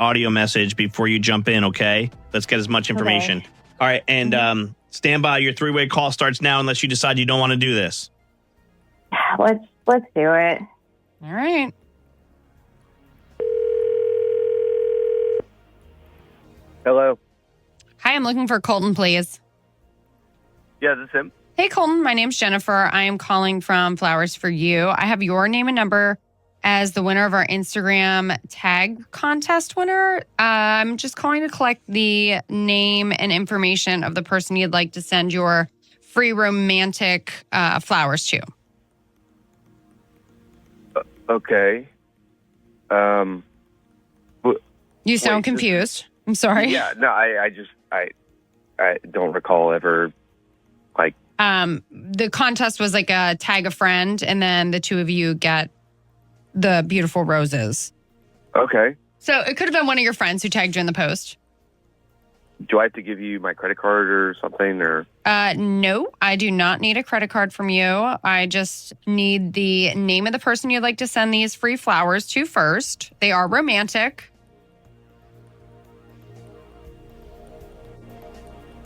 audio message before you jump in, okay? Let's get as much information. Okay. All right, and stand by. Your three-way call starts now unless you decide you don't want to do this. Let's do it. All right. Hello. Hi, I'm looking for Colton, please. Yeah, this is him. Hey, Colton. My name's Jennifer. I am calling from Flowers for You. I have your name and number as the winner of our Instagram tag contest winner. I'm just calling to collect the name and information of the person you'd like to send your free romantic flowers to. Okay. You sound Wait, confused. I'm sorry. Yeah, no, I don't recall ever, like... The contest was like a tag a friend, and then the two of you get the beautiful roses. Okay. So it could have been one of your friends who tagged you in the post. Do I have to give you my credit card or something, or... No, I do not need a credit card from you. I just need the name of the person you'd like to send these free flowers to first. They are romantic.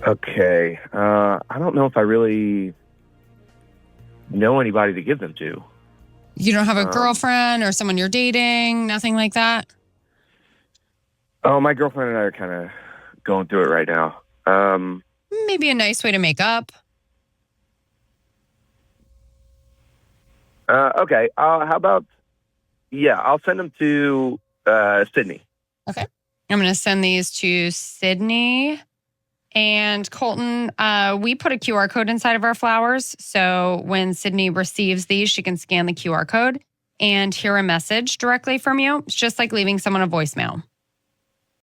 Okay. I don't know if I really know anybody to give them to. You don't have a girlfriend or someone you're dating, nothing like that? Oh, my girlfriend and I are kind of going through it right now. Maybe a nice way to make up. Okay. How about... Yeah, I'll send them to Sydney. Okay. I'm going to send these to Sydney. And Colton, we put a QR code inside of our flowers. So when Sydney receives these, she can scan the QR code and hear a message directly from you. It's just like leaving someone a voicemail.